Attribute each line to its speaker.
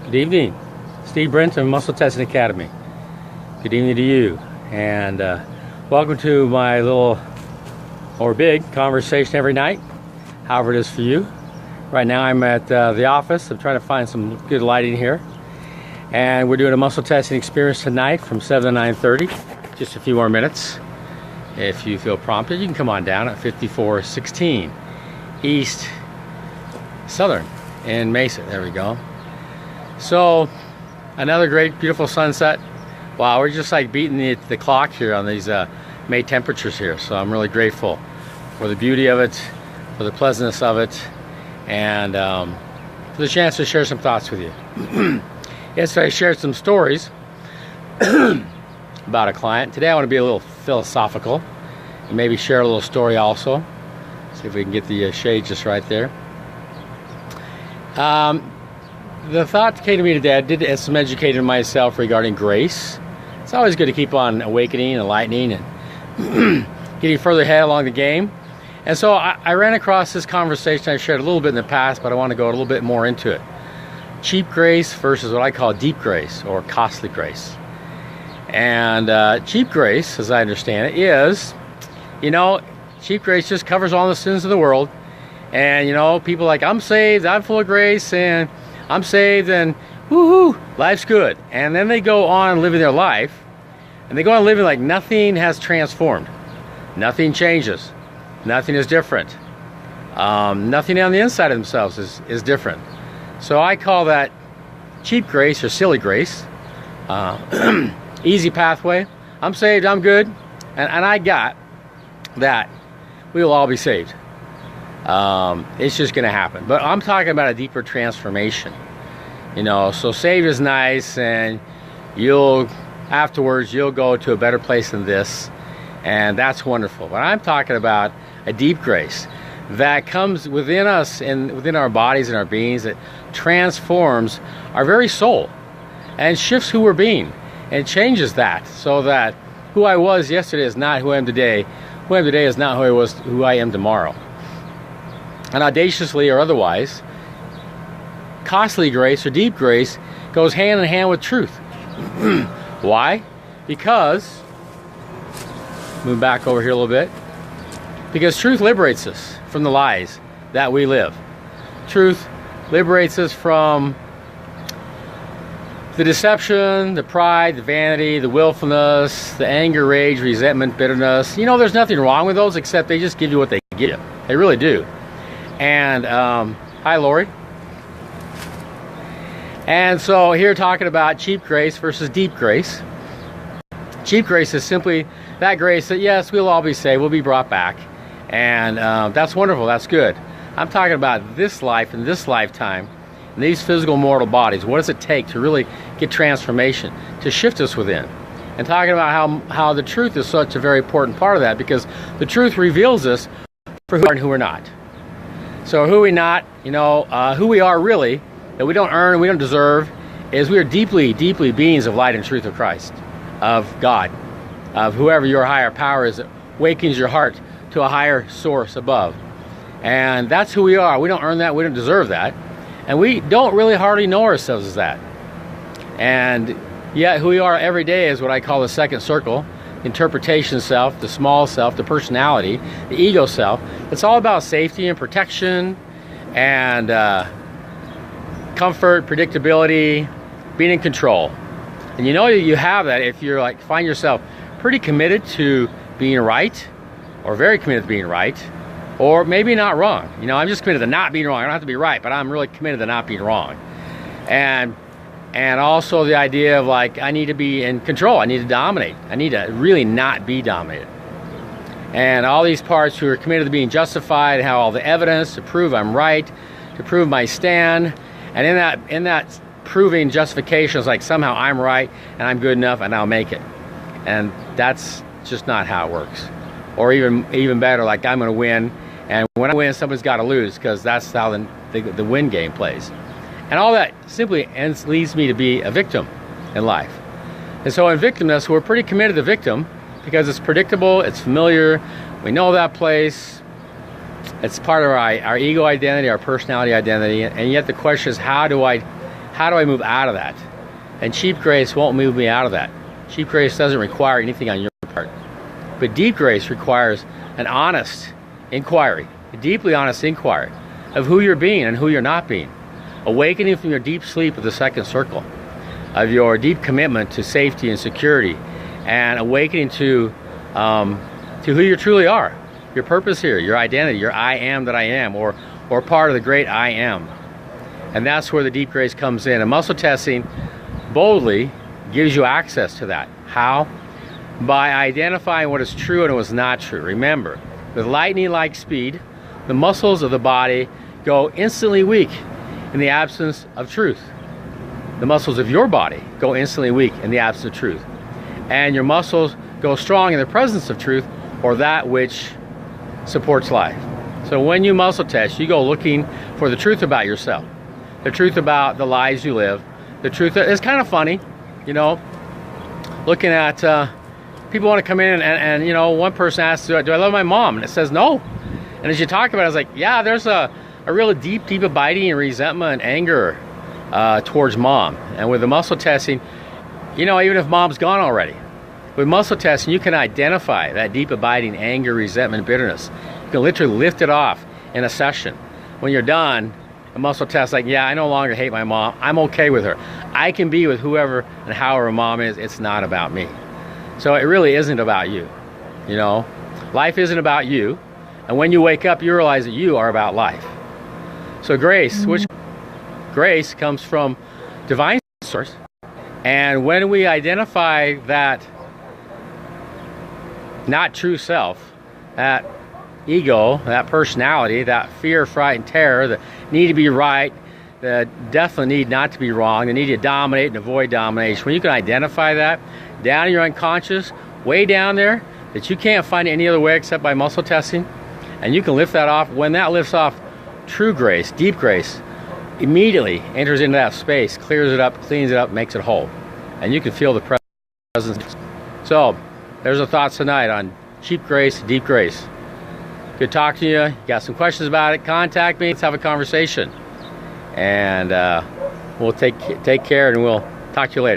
Speaker 1: Good evening. Steve Brent of Muscle Testing Academy. Good evening to you. And welcome to my little or big conversation every night, however it is for you. Right now I'm at the office. I'm trying to find some good lighting here. And we're doing a muscle testing experience tonight from 7 to 9:30. Just a few more minutes. If you feel prompted, you can come on down at 5416 East Southern in Mesa. There we go. So, another great, beautiful sunset. Wow, we're just like beating the clock here on these May temperatures here. So I'm really grateful for the beauty of it, for the pleasantness of it, and for the chance to share some thoughts with you. Yesterday I shared some stories about a client. Today I want to be a little philosophical and maybe share a little story also. See if we can get the shade just right there. The thought came to me today. I did some educating myself regarding grace. It's always good to keep on awakening, enlightening, and getting further ahead along the game. And so I ran across this conversation I shared a little bit in the past, but I want to go a little bit more into it. Cheap grace versus what I call deep grace or costly grace. And cheap grace, as I understand it, is, cheap grace just covers all the sins of the world. And, people like, I'm saved, I'm full of grace, and I'm saved, and woohoo, life's good. And then they go on living their life, and they go on living like nothing has transformed. Nothing changes. Nothing is different. Nothing on the inside of themselves is different. So I call that cheap grace or silly grace. Easy pathway. I'm saved, I'm good. And I got that we will all be saved. It's just going to happen. But I'm talking about a deeper transformation. So saved is nice, and afterwards you'll go to a better place than this, and that's wonderful. But I'm talking about a deep grace that comes within us and within our bodies and our beings, that transforms our very soul and shifts who we're being and changes that, so that who I was yesterday is not who I am today. Who I am today is not who I am tomorrow. And audaciously or otherwise, costly grace or deep grace goes hand in hand with truth. Why? Because, move back over here a little bit, because truth liberates us from the lies that we live. Truth liberates us from the deception, the pride, the vanity, the willfulness, the anger, rage, resentment, bitterness. There's nothing wrong with those, except they just give you what they give you. They really do. And hi, Lori. And so here talking about cheap grace versus deep grace. Cheap grace is simply that grace that, yes, we'll all be saved, we'll be brought back. And that's wonderful, that's good. I'm talking about this life and this lifetime, and these physical mortal bodies. What does it take to really get transformation, to shift us within? And talking about how the truth is such a very important part of that, because the truth reveals us for who we are and who we're not. So who we not, who we are really, that we don't earn, we don't deserve, is we are deeply, deeply beings of light and truth of Christ, of God, of whoever your higher power is that wakens your heart to a higher source above. And that's who we are. We don't earn that, we don't deserve that. And we don't really hardly know ourselves as that. And yet who we are every day is what I call the second circle. Interpretation self, the small self, the personality, the ego self. It's all about safety and protection and comfort, predictability, being in control. And you have that if you're find yourself pretty committed to being right, or very committed to being right, or maybe not wrong. I'm just committed to not being wrong. I don't have to be right, but I'm really committed to not being wrong. And also the idea of I need to be in control. I need to dominate. I need to really not be dominated. And all these parts who are committed to being justified, have all the evidence to prove I'm right, to prove my stand. And in that proving justification is somehow I'm right and I'm good enough and I'll make it. And that's just not how it works. Or even better, I'm going to win. And when I win, somebody's got to lose, because that's how the win game plays. And all that simply leads me to be a victim in life. And so in victimness, we're pretty committed to victim because it's predictable, it's familiar, we know that place, it's part of our ego identity, our personality identity. And yet the question is, how do I how do I move out of that? And cheap grace won't move me out of that. Cheap grace doesn't require anything on your part. But deep grace requires an honest inquiry, a deeply honest inquiry of who you're being and who you're not being. Awakening from your deep sleep of the second circle, of your deep commitment to safety and security, and awakening to who you truly are, your purpose here, your identity, your I am that I am, or part of the great I am. And that's where the deep grace comes in. And muscle testing boldly gives you access to that. How? By identifying what is true and what is not true. Remember, with lightning-like speed, the muscles of the body go instantly weak in the absence of truth. The muscles of your body go instantly weak in the absence of truth. And your muscles go strong in the presence of truth, or that which supports life. So when you muscle test, you go looking for the truth about yourself, the truth about the lies you live, the truth that is kind of funny, you know, looking at people want to come in and you know, one person asks, do I love my mom? And it says no. And as you talk about it, I was like, yeah, there's a real deep abiding resentment and anger towards mom. And with the muscle testing, you know, even if mom's gone already, with muscle testing, you can identify that deep abiding anger, resentment, bitterness. You can literally lift it off in a session. When you're done, a muscle test like, yeah, I no longer hate my mom. I'm okay with her. I can be with whoever and however mom is. It's not about me. So it really isn't about you. You know, life isn't about you. And when you wake up, you realize that you are about life. So grace, which grace comes from divine source. And when we identify that not true self, that ego, that personality, that fear, fright, and terror, the need to be right, the definitely need not to be wrong, the need to dominate and avoid domination. When you can identify that down in your unconscious, way down there, that you can't find any other way except by muscle testing, and you can lift that off. When that lifts off, true grace, deep grace, immediately enters into that space, clears it up, cleans it up, makes it whole. And you can feel the presence. So, there's the thoughts tonight on cheap grace, deep grace. Good talking to you. You got some questions about it, contact me. Let's have a conversation. And we'll take care, and we'll talk to you later.